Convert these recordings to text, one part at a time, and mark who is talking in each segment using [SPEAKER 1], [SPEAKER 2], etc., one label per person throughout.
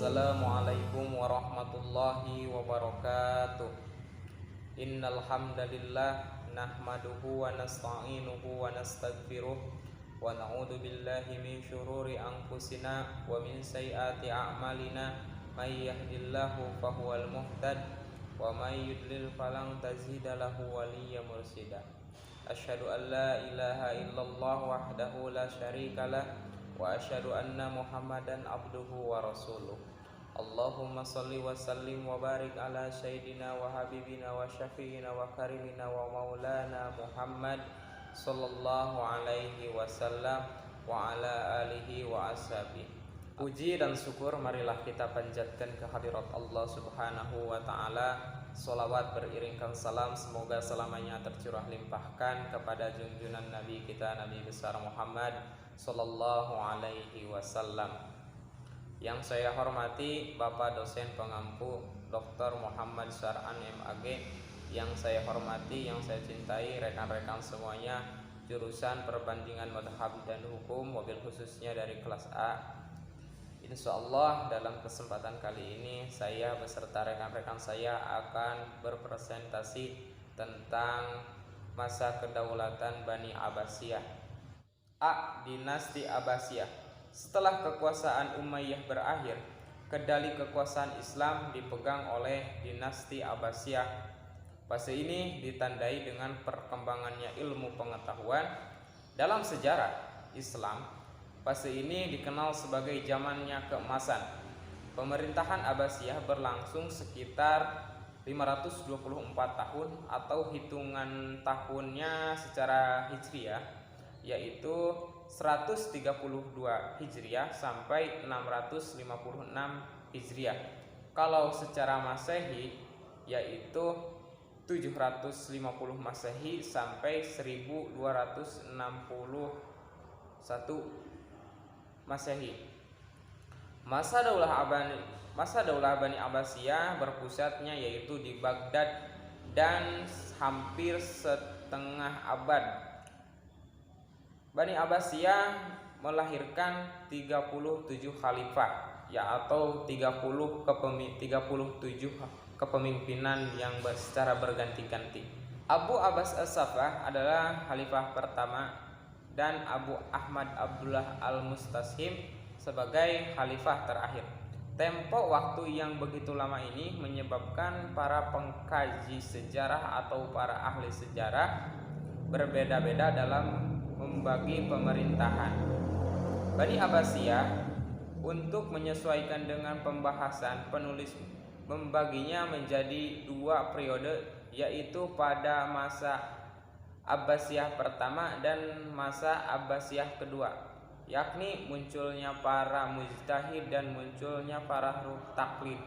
[SPEAKER 1] Assalamualaikum warahmatullahi wabarakatuh. Innal hamdalillah nahmaduhu wa nasta'inuhu wa nastaghfiruh wa na'udzu billahi min syururi anfusina wa min sayyiati a'malina may yahdihillahu fahuwal muhtad wa may yudlil falan tajida lahu waliyyan mursyida. Asyhadu an la ilaha illallah wahdahu la syarikalah wa asyhadu anna Muhammadan abduhu wa rasuluh. Allahumma salli wa sallim wa barik ala sayyidina wa habibina wa syafi'ina wa karimina wa maulana Muhammad sallallahu alaihi wasallam wa ala alihi wa ashabihi. Puji dan syukur marilah kita panjatkan kehadirat Allah Subhanahu wa taala. Salawat beriringkan salam semoga selamanya tercurah limpahkan kepada junjungan Nabi kita Nabi besar Muhammad sallallahu alaihi wasallam. Yang saya hormati Bapak dosen pengampu Dr. Muhammad Syar'an MAG, yang saya hormati, yang saya cintai rekan-rekan semuanya jurusan perbandingan madhab dan hukum, mobil khususnya dari kelas A. Insya Allah dalam kesempatan kali ini saya beserta rekan-rekan saya akan berpresentasi tentang masa kedaulatan Bani Abbasiyah. A. Dinasti Abbasiyah. Setelah kekuasaan Umayyah berakhir, kendali kekuasaan Islam dipegang oleh dinasti Abbasiyah. Fase ini ditandai dengan perkembangannya ilmu pengetahuan. Dalam sejarah Islam, fase ini dikenal sebagai zamannya keemasan. Pemerintahan Abbasiyah berlangsung sekitar 524 tahun atau hitungan tahunnya secara Hijriah yaitu 132 Hijriah sampai 656 Hijriah. Kalau secara Masehi yaitu 750 Masehi sampai 1261 Masehi. Masa daulah Bani Abbasiyah berpusatnya yaitu di Baghdad dan hampir setengah abad. Bani Abbasiyah melahirkan 37 khalifah atau 37 kepemimpinan yang secara berganti-ganti. Abu Abbas As-Saffah adalah khalifah pertama dan Abu Ahmad Abdullah Al-Mustashim sebagai khalifah terakhir. Tempo waktu yang begitu lama ini menyebabkan para pengkaji sejarah atau para ahli sejarah berbeda-beda dalam membagi pemerintahan Bani Abbasiyah. Untuk menyesuaikan dengan pembahasan, penulis membaginya menjadi dua periode, yaitu pada masa Abbasiyah pertama dan masa Abbasiyah kedua, yakni munculnya para mujtahid dan munculnya para ruh taklid.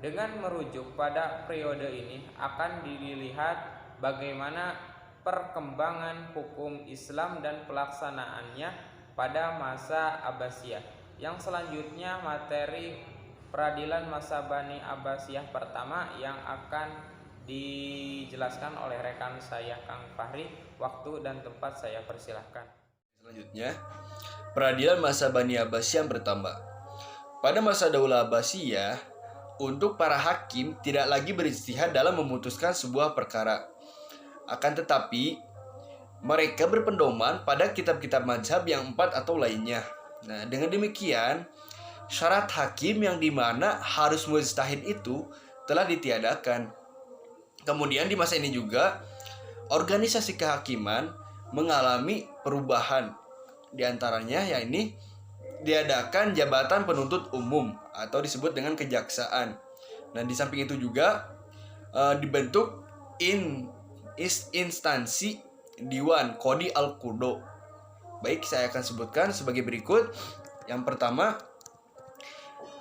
[SPEAKER 1] Dengan merujuk pada periode ini akan dilihat bagaimana perkembangan hukum Islam dan pelaksanaannya pada masa Abbasiyah. Yang selanjutnya materi peradilan masa Bani Abbasiyah pertama yang akan dijelaskan oleh rekan saya Kang Fahri. Waktu dan tempat saya persilahkan.
[SPEAKER 2] Selanjutnya, peradilan masa Bani Abbasiyah bertambah. Pada masa Daulah Abbasiyah, untuk para hakim tidak lagi berijtihad dalam memutuskan sebuah perkara. Akan tetapi, mereka berpedoman pada kitab-kitab mazhab yang 4 atau lainnya. Nah, dengan demikian, syarat hakim yang dimana harus mujtahid itu telah ditiadakan. Kemudian di masa ini juga organisasi kehakiman mengalami perubahan. Di antaranya yakni diadakan jabatan penuntut umum atau disebut dengan kejaksaan. Dan di samping itu juga dibentuk instansi Diwan Qadi Al-Qudo. Baik, saya akan sebutkan sebagai berikut. Yang pertama,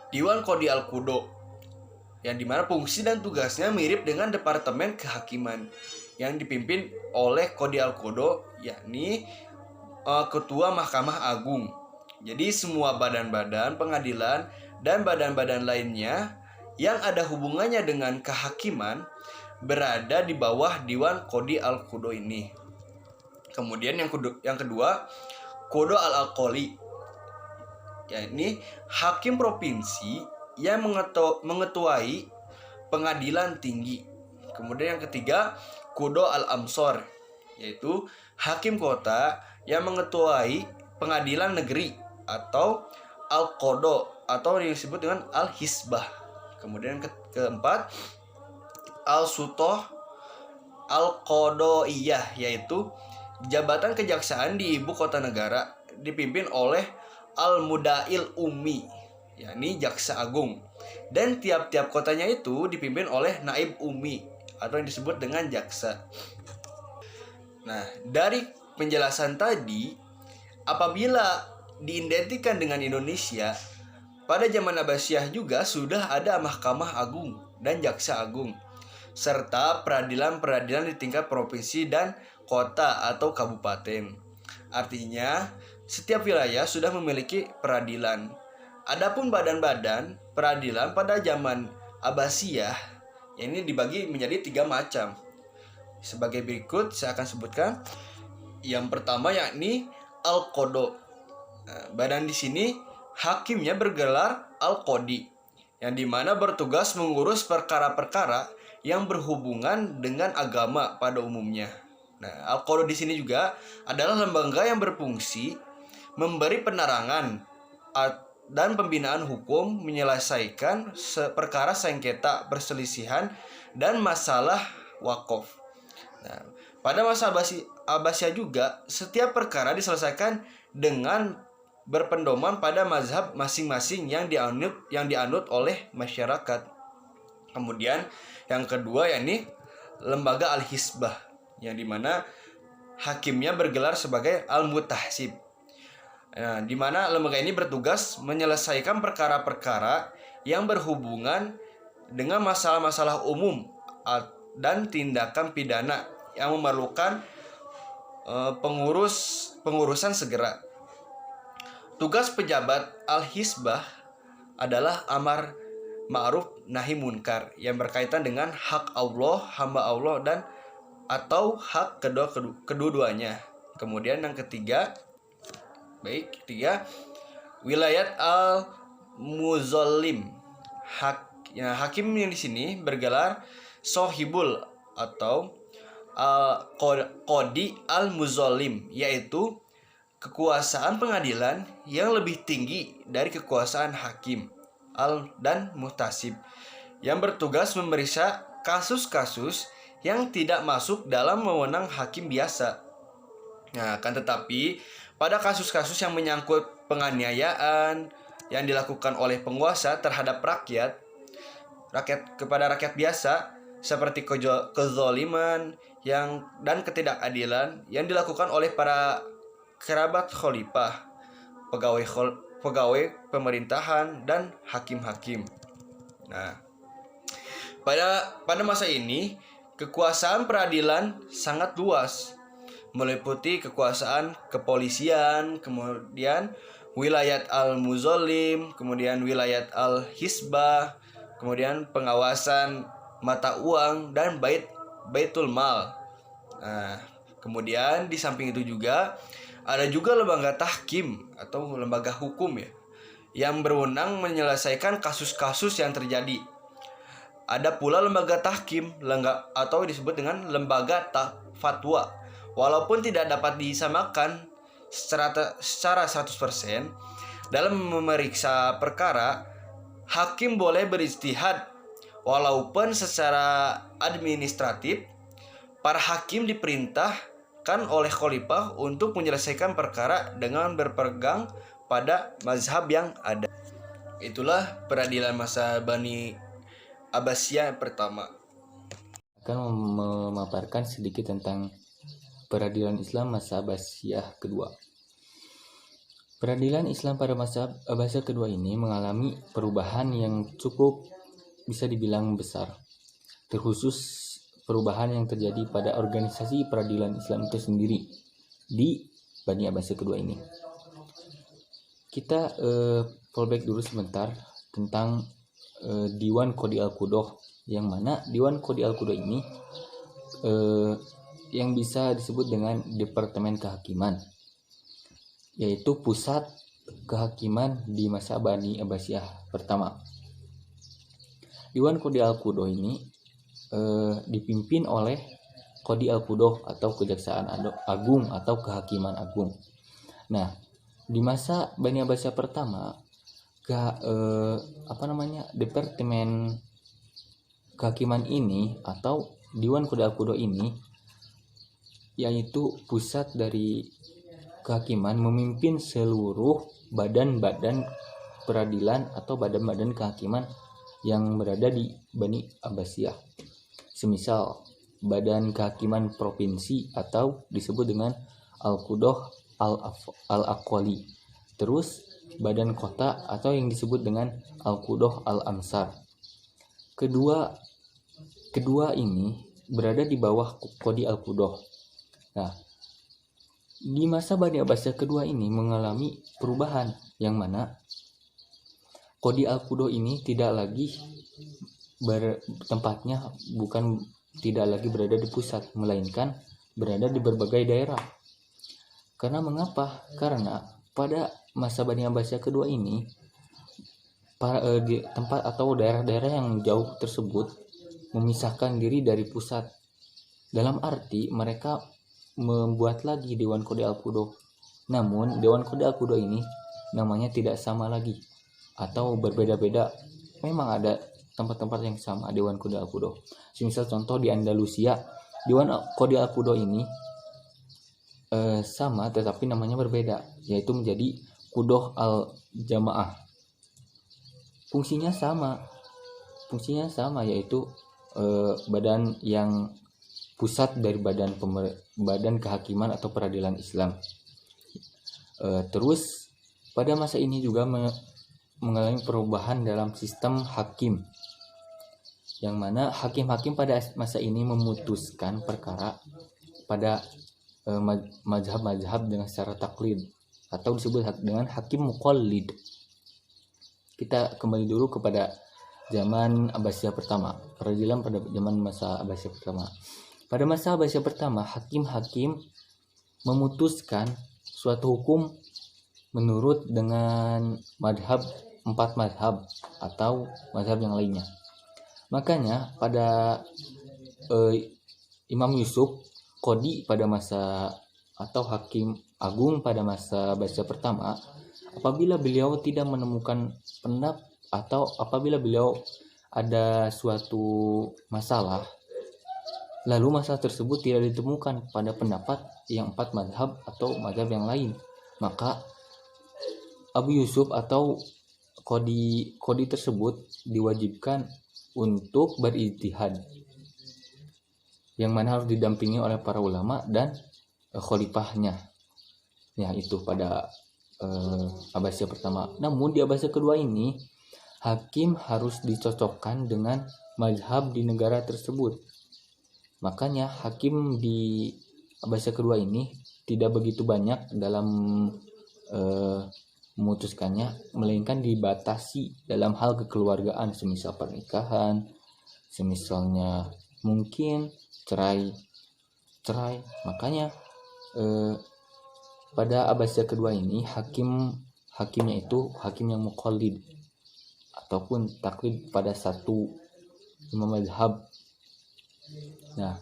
[SPEAKER 2] Diwan Qadi Al-Qudo, yang dimana fungsi dan tugasnya mirip dengan Departemen Kehakiman yang dipimpin oleh Qadi Al-Qudo, yakni Ketua Mahkamah Agung. Jadi semua badan-badan pengadilan dan badan-badan lainnya yang ada hubungannya dengan kehakiman berada di bawah Diwan Qadi Al-Qudo ini. Kemudian yang kedua, Qado Al-Aqali, yakni hakim provinsi yang mengetuai pengadilan tinggi. Kemudian yang ketiga, Qudo al-Amsor, yaitu hakim kota yang mengetuai pengadilan negeri atau al-Qodo atau yang disebut dengan al-Hisbah. Kemudian keempat, al-Sutoh al-Qodoiyah, yaitu jabatan kejaksaan di ibu kota negara dipimpin oleh al-Mudail Umi, yakni jaksa agung, dan tiap-tiap kotanya itu dipimpin oleh naib umi atau yang disebut dengan jaksa. Nah, dari penjelasan tadi, apabila diidentikan dengan Indonesia, pada zaman Abbasiyah juga sudah ada Mahkamah Agung dan Jaksa Agung, serta peradilan-peradilan di tingkat provinsi dan kota atau kabupaten. Artinya, setiap wilayah sudah memiliki peradilan. Adapun badan-badan peradilan pada zaman Abbasiyah ini dibagi menjadi 3 macam. Sebagai berikut saya akan sebutkan. Yang pertama yakni Al-Qodo. Badan di sini hakimnya bergelar Al-Qodi, yang dimana bertugas mengurus perkara-perkara yang berhubungan dengan agama pada umumnya. Nah, Al-Qodo di sini juga adalah lembaga yang berfungsi memberi penerangan dan pembinaan hukum, menyelesaikan perkara sengketa, perselisihan, dan masalah wakaf. Nah, pada masa Abbasiyah juga setiap perkara diselesaikan dengan berpedoman pada mazhab masing-masing yang dianut oleh masyarakat. Kemudian yang kedua yakni lembaga al-Hisbah, yang dimana hakimnya bergelar sebagai al-Mutahsib. Nah, di mana lembaga ini bertugas menyelesaikan perkara-perkara yang berhubungan dengan masalah-masalah umum dan tindakan pidana yang memerlukan pengurusan segera. Tugas pejabat al-Hisbah adalah amar ma'ruf nahi munkar yang berkaitan dengan hak Allah, hamba Allah, dan atau hak kedua-duanya. Kemudian yang ketiga, wilayat al-Muzallim. Hakim yang di sini bergelar Sohibul atau Qodi al-Muzallim, yaitu kekuasaan pengadilan yang lebih tinggi dari kekuasaan hakim dan muhtasib, yang bertugas memeriksa kasus-kasus yang tidak masuk dalam wewenang hakim biasa. Nah, akan tetapi pada kasus-kasus yang menyangkut penganiayaan yang dilakukan oleh penguasa terhadap rakyat kepada rakyat biasa, seperti kezaliman dan ketidakadilan yang dilakukan oleh para kerabat khalifah, pegawai pemerintahan, dan hakim-hakim. Nah, pada masa ini kekuasaan peradilan sangat luas, meliputi kekuasaan kepolisian, kemudian wilayat al-Muzallim, kemudian wilayat al-Hisbah, kemudian pengawasan mata uang dan baitul mal. Nah, kemudian di samping itu juga ada juga lembaga tahkim atau lembaga hukum yang berwenang menyelesaikan kasus-kasus yang terjadi. Ada pula lembaga tahkim atau disebut dengan lembaga fatwa. Walaupun tidak dapat disamakan secara 100%, dalam memeriksa perkara, hakim boleh berijtihad. Walaupun secara administratif, para hakim diperintahkan oleh khalifah untuk menyelesaikan perkara dengan berpegang pada mazhab yang ada. Itulah peradilan masa Bani Abbasiyah pertama.
[SPEAKER 3] Akan memaparkan sedikit tentang peradilan Islam masa Abbasiyah kedua. Peradilan Islam pada masa Abbasiyah kedua ini mengalami perubahan yang cukup bisa dibilang besar, terkhusus perubahan yang terjadi pada organisasi peradilan Islam itu sendiri di Bani Abbasiyah kedua ini. Kita fallback dulu sebentar tentang Diwan Qodi Al-Qudoh, yang mana Diwan Qodi Al-Qudoh ini yang bisa disebut dengan Departemen Kehakiman, yaitu pusat kehakiman di masa Bani Abbasiyah pertama. Dewan Qadi Al-Qudoh ini dipimpin oleh Qadi Al-Qudoh atau Kejaksaan Agung atau Kehakiman Agung. Nah, di masa Bani Abbasiyah pertama, Departemen Kehakiman ini atau Dewan Qadi Al-Qudoh ini, yaitu pusat dari kehakiman, memimpin seluruh badan-badan peradilan atau badan-badan kehakiman yang berada di Bani Abbasiyah. Semisal Badan Kehakiman Provinsi atau disebut dengan Al-Qudoh Al-Aqwali. Terus Badan Kota atau yang disebut dengan Al-Qudoh Al-Amsar. Kedua ini berada di bawah Qadi Al-Qudoh. Nah, di masa Bani Abbasiyah kedua ini mengalami perubahan, yang mana Qadi Al-Qudoh ini tidak lagi tempatnya tidak lagi berada di pusat, melainkan berada di berbagai daerah. Karena mengapa? Karena pada masa Bani Abbasiyah kedua ini, di tempat atau daerah-daerah yang jauh tersebut memisahkan diri dari pusat. Dalam arti mereka membuat lagi Dewan Qadi Al-Qudoh. Namun Dewan Qadi Al-Qudoh ini namanya tidak sama lagi atau berbeda-beda. Memang ada tempat-tempat yang sama Dewan Qadi Al-Qudoh. Misal contoh di Andalusia, Dewan Qadi Al-Qudoh ini sama tetapi namanya berbeda, yaitu menjadi Qudoh Al-Jamaah. Fungsinya sama yaitu badan yang pusat dari badan kehakiman atau peradilan Islam. Terus pada masa ini juga mengalami perubahan dalam sistem hakim, yang mana hakim-hakim pada masa ini memutuskan perkara pada mazhab-mazhab dengan secara taklid atau disebut dengan hakim muqallid. Kita kembali dulu kepada zaman Abbasiyah pertama, peradilan pada zaman masa Abbasiyah pertama. Pada masa Abbasiyah pertama, hakim-hakim memutuskan suatu hukum menurut dengan empat madhab atau madhab yang lainnya. Makanya pada Imam Yusuf Qadi pada masa atau Hakim Agung pada masa Abbasiyah pertama, apabila beliau tidak menemukan pendapat atau apabila beliau ada suatu masalah, lalu masalah tersebut tidak ditemukan pada pendapat yang empat madhab atau madhab yang lain, maka Abu Yusuf atau Qadi tersebut diwajibkan untuk berijtihad, yang mana harus didampingi oleh para ulama dan khalifahnya. Ya, itu pada Abbasiyah pertama. Namun di Abbasiyah kedua ini, hakim harus dicocokkan dengan mazhab di negara tersebut. Makanya hakim di Abbasiyah kedua ini tidak begitu banyak dalam memutuskannya, melainkan dibatasi dalam hal kekeluargaan, semisal pernikahan, semisalnya mungkin cerai. Makanya pada Abbasiyah kedua ini hakimnya itu hakim yang muqallid ataupun taklid pada satu imam mazhab. Nah,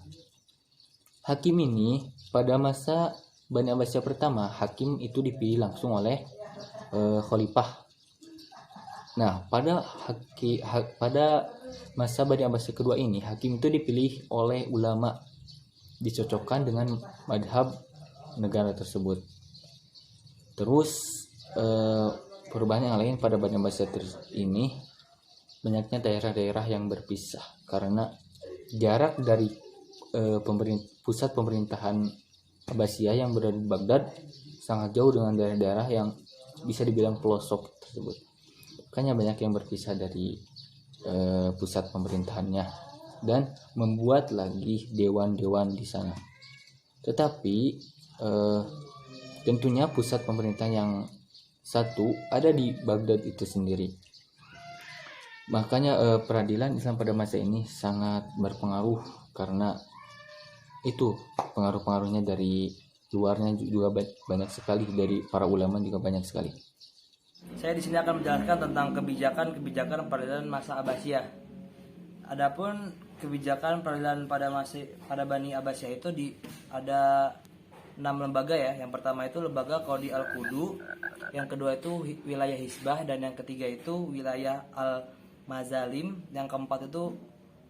[SPEAKER 3] hakim ini pada masa Bani Abbasiyah pertama, hakim itu dipilih langsung oleh khalifah. Nah, pada masa Bani Abbasiyah kedua ini, hakim itu dipilih oleh ulama, dicocokkan dengan madhab negara tersebut. Terus perubahan yang lain pada Bani Abbasiyah ini, banyaknya daerah-daerah yang berpisah karena jarak dari pusat pemerintahan Abbasiyah yang berada di Baghdad sangat jauh dengan daerah-daerah yang bisa dibilang pelosok tersebut. Makanya banyak yang berpisah dari pusat pemerintahannya dan membuat lagi dewan-dewan di sana. Tetapi tentunya pusat pemerintahan yang satu ada di Baghdad itu sendiri. Makanya peradilan Islam pada masa ini sangat berpengaruh, karena itu pengaruh-pengaruhnya dari luarnya juga banyak sekali, dari para ulama juga banyak sekali.
[SPEAKER 4] Saya di sini akan menjelaskan tentang kebijakan peradilan masa Abbasiyah. Adapun kebijakan peradilan pada Bani Abbasiyah itu ada 6 lembaga ya. Yang pertama itu lembaga Qadi Al-Qudu, yang kedua itu wilayah Hisbah, dan yang ketiga itu wilayah Al-Mazalim, yang keempat itu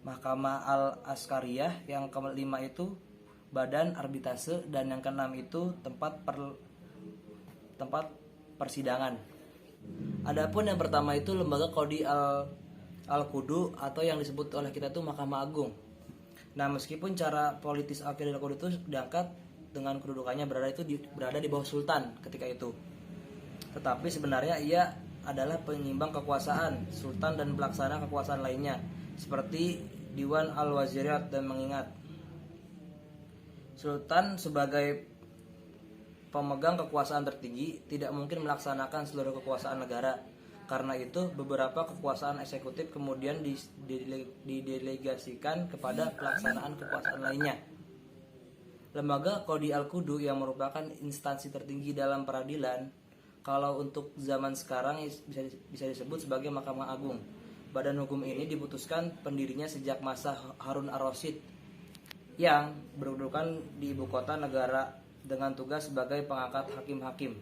[SPEAKER 4] Mahkamah Al-Askariyah, yang kelima itu Badan Arbitrase, dan yang keenam itu tempat persidangan. Adapun yang pertama itu lembaga Qadi Al-Qudu atau yang disebut oleh kita itu Mahkamah Agung. Nah, meskipun cara politis Al-Qadi Al-Qudu itu diangkat dengan kedudukannya berada di bawah sultan ketika itu, tetapi sebenarnya ia adalah penyimbang kekuasaan sultan dan pelaksana kekuasaan lainnya seperti Diwan Al-Waziriat. Dan mengingat sultan sebagai pemegang kekuasaan tertinggi tidak mungkin melaksanakan seluruh kekuasaan negara. Karena itu beberapa kekuasaan eksekutif kemudian didelegasikan kepada pelaksanaan kekuasaan lainnya. Lembaga Qadi Al-Qudu yang merupakan instansi tertinggi dalam peradilan, kalau untuk zaman sekarang bisa disebut sebagai Mahkamah Agung. Badan hukum ini diputuskan pendirinya sejak masa Harun Ar-Rasyid yang berkedudukan di ibu kota negara dengan tugas sebagai pengangkat hakim-hakim.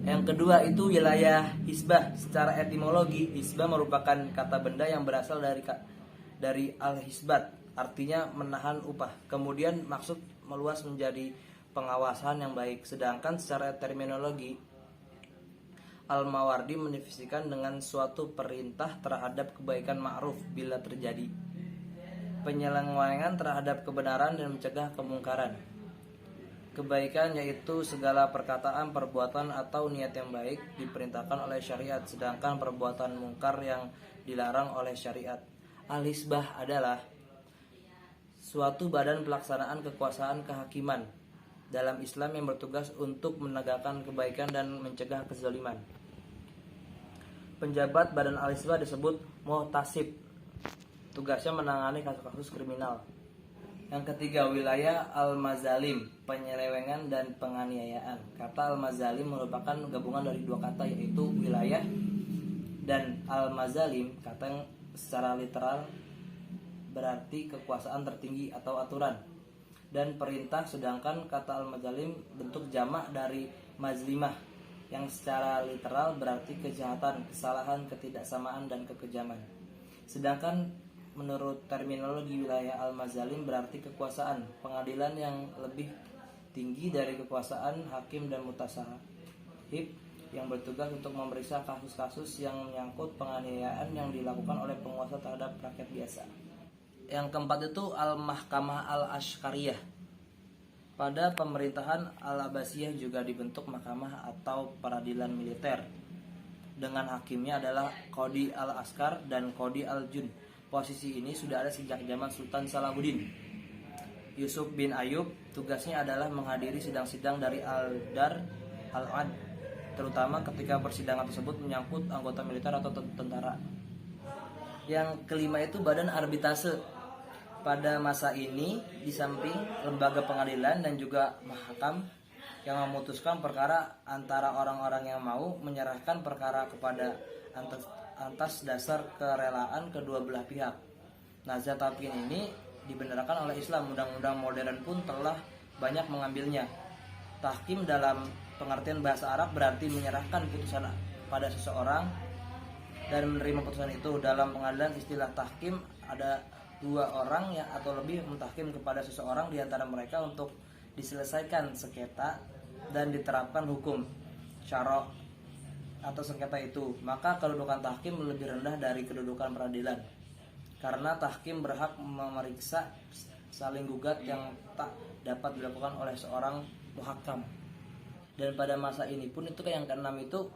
[SPEAKER 4] Yang kedua itu wilayah Hisbah. Secara etimologi, Hisbah merupakan kata benda yang berasal dari al-hisbat, artinya menahan upah. Kemudian maksud meluas menjadi pengawasan yang baik. Sedangkan secara terminologi, Al-Mawardi mendefinisikan dengan suatu perintah terhadap kebaikan ma'ruf bila terjadi, penyelewengan terhadap kebenaran dan mencegah kemungkaran. Kebaikan yaitu segala perkataan, perbuatan atau niat yang baik diperintahkan oleh syariat, sedangkan perbuatan mungkar yang dilarang oleh syariat. Al-Hisbah adalah suatu badan pelaksanaan kekuasaan kehakiman dalam Islam yang bertugas untuk menegakkan kebaikan dan mencegah kezaliman. Penjabat badan Al-Hisbah disebut Muhtasib. Tugasnya menangani kasus-kasus kriminal. Yang ketiga, wilayah Al-Mazalim, penyelewengan dan penganiayaan. Kata Al-Mazalim merupakan gabungan dari dua kata, yaitu wilayah dan Al-Mazalim. Kata yang secara literal berarti kekuasaan tertinggi atau aturan dan perintah, sedangkan kata al-mazalim bentuk jamak dari mazlimah yang secara literal berarti kejahatan, kesalahan, ketidaksamaan, dan kekejaman. Sedangkan menurut terminologi wilayah al-mazalim berarti kekuasaan, pengadilan yang lebih tinggi dari kekuasaan hakim dan mutasahib yang bertugas untuk memeriksa kasus-kasus yang menyangkut penganiayaan yang dilakukan oleh penguasa terhadap rakyat biasa. Yang keempat itu Al-Mahkamah Al-Askariyah. Pada pemerintahan Al-Abbasiyah juga dibentuk mahkamah atau peradilan militer dengan hakimnya adalah Qadi Al-Askar dan Qadi Al-Jun. Posisi ini sudah ada sejak zaman Sultan Salahuddin. Yusuf bin Ayub tugasnya adalah menghadiri sidang-sidang dari Al-Dar Al-Ad, terutama ketika persidangan tersebut menyangkut anggota militer atau tentara. Yang kelima itu Badan Arbitrase. Pada masa ini, di samping lembaga pengadilan dan juga mahakam yang memutuskan perkara antara orang-orang yang mau menyerahkan perkara kepada atas dasar kerelaan kedua belah pihak. Nah, zat tahkim ini dibenarkan oleh Islam. Undang-undang modern pun telah banyak mengambilnya. Tahkim dalam pengertian bahasa Arab berarti menyerahkan putusan pada seseorang dan menerima putusan itu. Dalam pengadilan istilah tahkim ada dua orang yang atau lebih mentahkim kepada seseorang di antara mereka untuk diselesaikan sengketa dan diterapkan hukum syara' atau sengketa itu. Maka kedudukan tahkim lebih rendah dari kedudukan peradilan, karena tahkim berhak memeriksa saling gugat yang tak dapat dilakukan oleh seorang muhakam. Dan pada masa ini pun itu yang keenam itu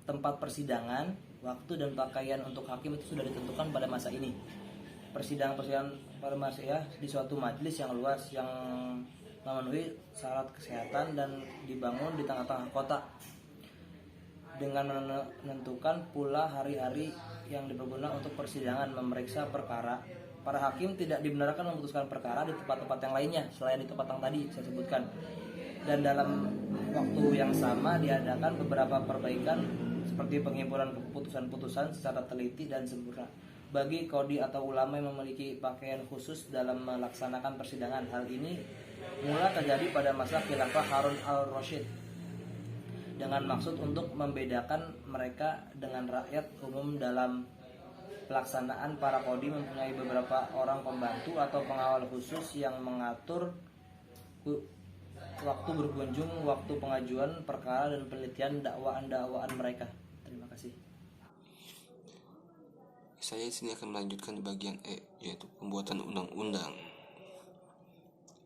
[SPEAKER 4] tempat persidangan, waktu dan pakaian untuk hakim itu sudah ditentukan pada masa ini. Persidangan pada masa ya di suatu majelis yang luas yang memenuhi syarat kesehatan dan dibangun di tengah-tengah kota dengan menentukan pula hari-hari yang dipergunakan untuk persidangan memeriksa perkara. Para hakim tidak dibenarkan memutuskan perkara di tempat-tempat yang lainnya selain di tempat yang tadi saya sebutkan. Dan dalam waktu yang sama diadakan beberapa perbaikan seperti pengimpulan keputusan-putusan secara teliti dan sempurna. bagi qadhi atau ulama yang memiliki pakaian khusus dalam melaksanakan persidangan. Hal ini mula terjadi pada masa khilafah Harun al-Rasyid dengan maksud untuk membedakan mereka dengan rakyat umum. Dalam pelaksanaan, para qadhi mempunyai beberapa orang pembantu atau pengawal khusus yang mengatur waktu berkunjung, waktu pengajuan perkara, dan penelitian dakwaan mereka. Terima kasih.
[SPEAKER 5] Saya di sini akan melanjutkan di bagian E, yaitu pembuatan undang-undang.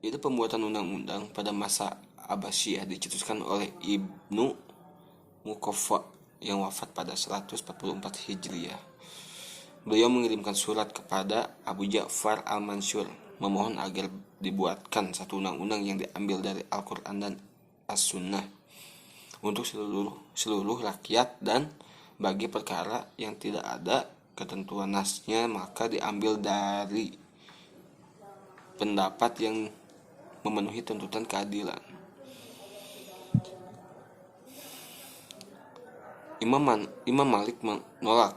[SPEAKER 5] Itu pembuatan undang-undang pada masa Abbasiyah dicetuskan oleh Ibnu Muqaffa yang wafat pada 144 Hijriah. Beliau mengirimkan surat kepada Abu Ja'far al-Mansur memohon agar dibuatkan satu undang-undang yang diambil dari Al-Quran dan As-Sunnah untuk seluruh rakyat, dan bagi perkara yang tidak ada ketentuan nasnya maka diambil dari pendapat yang memenuhi tuntutan keadilan. Imam Malik menolak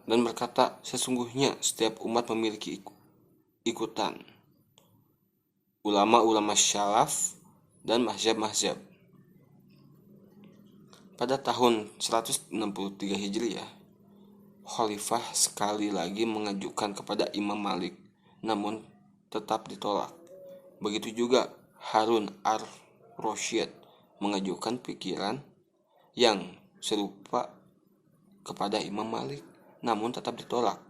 [SPEAKER 5] dan berkata, sesungguhnya setiap umat memiliki ikutan ulama-ulama syalaf dan mazhab-mazhab. Pada tahun 163 Hijriah, Khalifah sekali lagi mengajukan kepada Imam Malik, namun tetap ditolak. Begitu juga Harun ar-Rasyid mengajukan pikiran yang serupa kepada Imam Malik, namun tetap ditolak.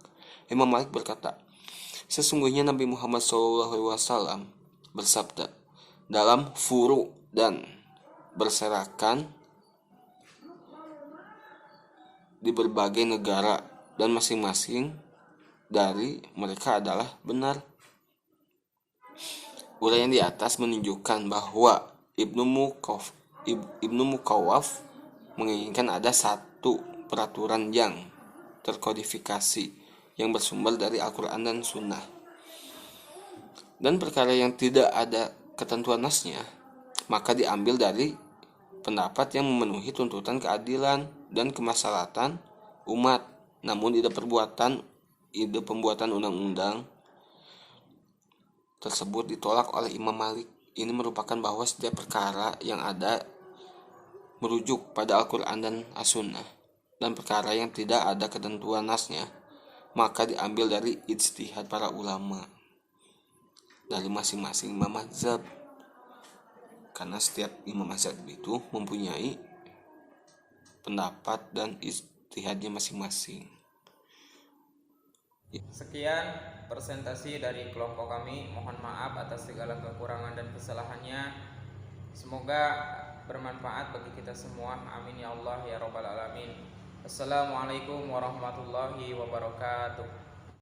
[SPEAKER 5] Imam Malik berkata, sesungguhnya Nabi Muhammad SAW bersabda dalam furu dan berserakan di berbagai negara, dan masing-masing dari mereka adalah benar. Uraian di atas menunjukkan bahwa Ibnu Muqawwaf menginginkan ada satu peraturan yang terkodifikasi yang bersumber dari Al-Quran dan Sunnah, dan perkara yang tidak ada ketentuan nasnya maka diambil dari pendapat yang memenuhi tuntutan keadilan dan kemaslahatan umat. Namun ide pembuatan undang-undang tersebut ditolak oleh Imam Malik. Ini merupakan bahwa setiap perkara yang ada merujuk pada Al-Quran dan As-Sunnah, dan perkara yang tidak ada ketentuan nasnya maka diambil dari ijtihad para ulama dari masing-masing imam mazhab, karena setiap imam mazhab itu mempunyai pendapat dan ijtihadnya masing-masing.
[SPEAKER 1] Sekian presentasi dari kelompok kami. Mohon maaf atas segala kekurangan dan kesalahannya. Semoga bermanfaat bagi kita semua. Amin ya Allah ya Rabbal Alamin. Assalamualaikum warahmatullahi wabarakatuh.